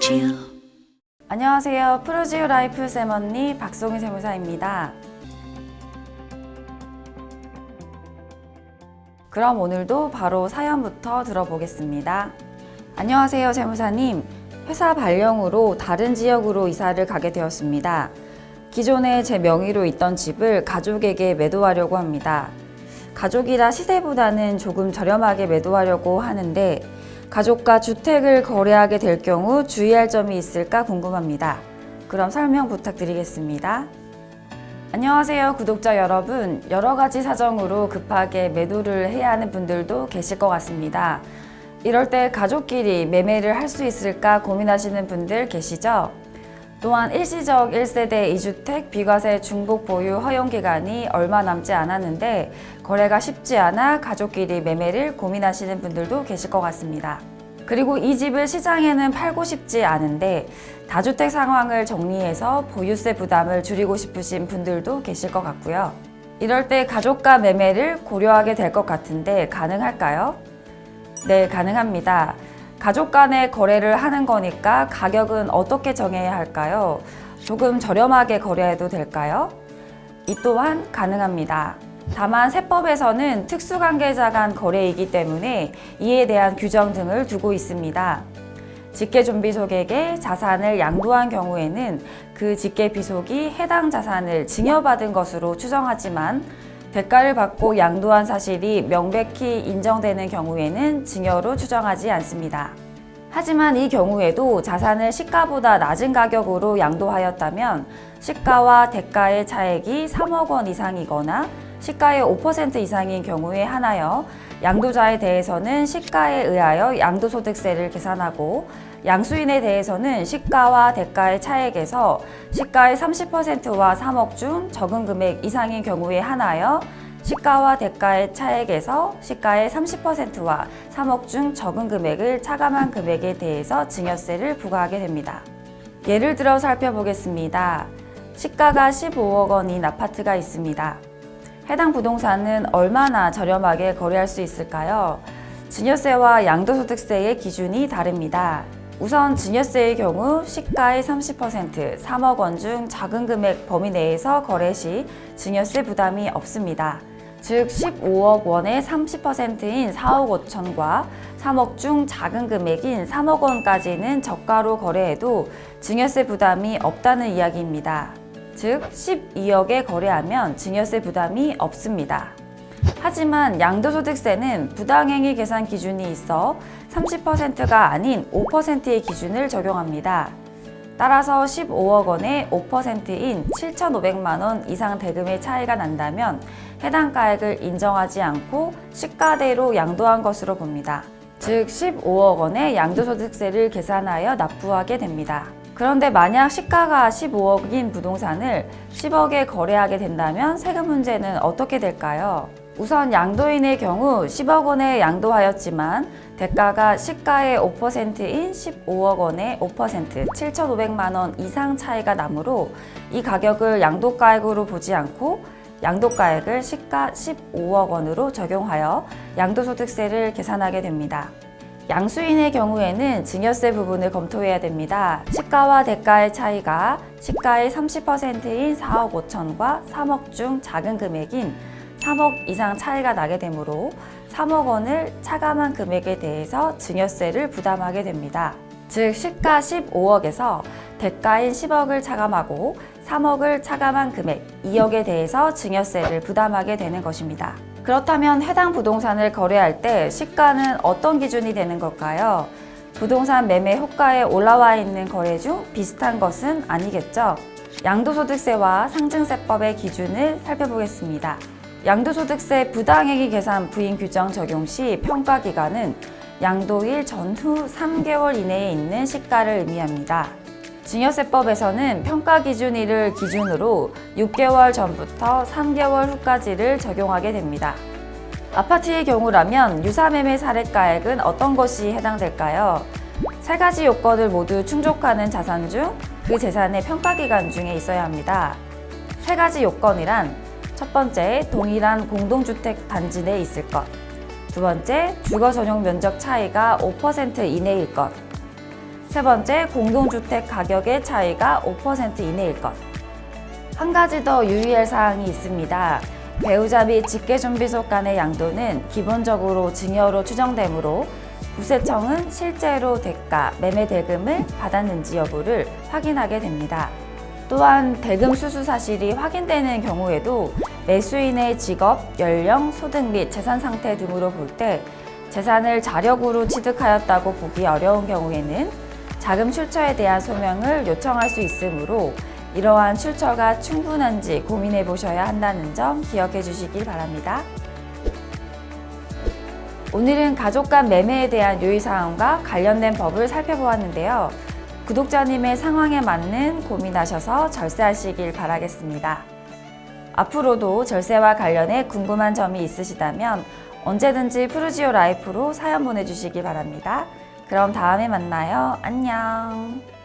chill. 안녕하세요. 프로지오 라이프 쌤 언니 박송희 세무사입니다. 그럼 오늘도 바로 사연부터 들어보겠습니다. 안녕하세요, 세무사님. 회사 발령으로 다른 지역으로 이사를 가게 되었습니다. 기존에 제 명의로 있던 집을 가족에게 매도하려고 합니다. 가족이라 시세보다는 조금 저렴하게 매도하려고 하는데 가족과 주택을 거래하게 될 경우 주의할 점이 있을까 궁금합니다. 그럼 설명 부탁드리겠습니다. 안녕하세요, 구독자 여러분. 여러 가지 사정으로 급하게 매도를 해야 하는 분들도 계실 것 같습니다. 이럴 때 가족끼리 매매를 할 수 있을까 고민하시는 분들 계시죠? 또한 일시적 1세대 2주택 비과세 중복 보유 허용 기간이 얼마 남지 않았는데 거래가 쉽지 않아 가족끼리 매매를 고민하시는 분들도 계실 것 같습니다. 그리고 이 집을 시장에는 팔고 싶지 않은데 다주택 상황을 정리해서 보유세 부담을 줄이고 싶으신 분들도 계실 것 같고요. 이럴 때 가족과 매매를 고려하게 될 것 같은데 가능할까요? 네, 가능합니다. 가족 간의 거래를 하는 거니까 가격은 어떻게 정해야 할까요? 조금 저렴하게 거래해도 될까요? 이 또한 가능합니다. 다만 세법에서는 특수관계자 간 거래이기 때문에 이에 대한 규정 등을 두고 있습니다. 직계존비속에게 자산을 양도한 경우에는 그 직계비속이 해당 자산을 증여받은 것으로 추정하지만 대가를 받고 양도한 사실이 명백히 인정되는 경우에는 증여로 추정하지 않습니다. 하지만 이 경우에도 자산을 시가보다 낮은 가격으로 양도하였다면 시가와 대가의 차액이 3억 원 이상이거나 시가의 5% 이상인 경우에 한하여 양도자에 대해서는 시가에 의하여 양도소득세를 계산하고 양수인에 대해서는 시가와 대가의 차액에서 시가의 30%와 3억 중 적은 금액 이상인 경우에 한하여 시가와 대가의 차액에서 시가의 30%와 3억 중 적은 금액을 차감한 금액에 대해서 증여세를 부과하게 됩니다. 예를 들어 살펴보겠습니다. 시가가 15억 원인 아파트가 있습니다. 해당 부동산은 얼마나 저렴하게 거래할 수 있을까요? 증여세와 양도소득세의 기준이 다릅니다. 우선 증여세의 경우 시가의 30%, 3억 원 중 작은 금액 범위 내에서 거래 시 증여세 부담이 없습니다. 즉 15억 원의 30%인 4억 5천과 3억 중 작은 금액인 3억 원까지는 저가로 거래해도 증여세 부담이 없다는 이야기입니다. 즉 12억에 거래하면 증여세 부담이 없습니다. 하지만 양도소득세는 부당행위 계산 기준이 있어 30%가 아닌 5%의 기준을 적용합니다. 따라서 15억 원의 5%인 7,500만 원 이상 대금의 차이가 난다면 해당 가액을 인정하지 않고 시가대로 양도한 것으로 봅니다. 즉 15억 원의 양도소득세를 계산하여 납부하게 됩니다. 그런데 만약 시가가 15억인 부동산을 10억에 거래하게 된다면 세금 문제는 어떻게 될까요? 우선 양도인의 경우 10억 원에 양도하였지만 대가가 시가의 5%인 15억 원의 5%, 7,500만 원 이상 차이가 나므로 이 가격을 양도가액으로 보지 않고 양도가액을 시가 15억 원으로 적용하여 양도소득세를 계산하게 됩니다. 양수인의 경우에는 증여세 부분을 검토해야 됩니다. 시가와 대가의 차이가 시가의 30%인 4억 5천과 3억 중 작은 금액인 3억 이상 차이가 나게 되므로 3억 원을 차감한 금액에 대해서 증여세를 부담하게 됩니다. 즉 시가 15억에서 대가인 10억을 차감하고 3억을 차감한 금액 2억에 대해서 증여세를 부담하게 되는 것입니다. 그렇다면 해당 부동산을 거래할 때 시가는 어떤 기준이 되는 걸까요? 부동산 매매 호가에 올라와 있는 거래 중 비슷한 것은 아니겠죠? 양도소득세와 상증세법의 기준을 살펴보겠습니다. 양도소득세 부당행위 계산 부인 규정 적용 시 평가기간은 양도일 전후 3개월 이내에 있는 시가를 의미합니다. 증여세법에서는 평가기준일을 기준으로 6개월 전부터 3개월 후까지를 적용하게 됩니다. 아파트의 경우라면 유사매매 사례가액은 어떤 것이 해당될까요? 세 가지 요건을 모두 충족하는 자산 중 그 재산의 평가기간 중에 있어야 합니다. 세 가지 요건이란 첫 번째, 동일한 공동주택 단지 내에 있을 것. 두 번째, 주거 전용 면적 차이가 5% 이내일 것. 세 번째, 공동주택 가격의 차이가 5% 이내일 것. 한 가지 더 유의할 사항이 있습니다. 배우자 및 직계준비속 간의 양도는 기본적으로 증여로 추정되므로 국세청은 실제로 대가, 매매 대금을 받았는지 여부를 확인하게 됩니다. 또한 대금 수수 사실이 확인되는 경우에도 매수인의 직업, 연령, 소득 및 재산 상태 등으로 볼 때 재산을 자력으로 취득하였다고 보기 어려운 경우에는 자금 출처에 대한 소명을 요청할 수 있으므로 이러한 출처가 충분한지 고민해 보셔야 한다는 점 기억해 주시길 바랍니다. 오늘은 가족 간 매매에 대한 유의사항과 관련된 법을 살펴보았는데요. 구독자님의 상황에 맞는 고민하셔서 절세하시길 바라겠습니다. 앞으로도 절세와 관련해 궁금한 점이 있으시다면 언제든지 푸르지오 라이프로 사연 보내주시기 바랍니다. 그럼 다음에 만나요. 안녕.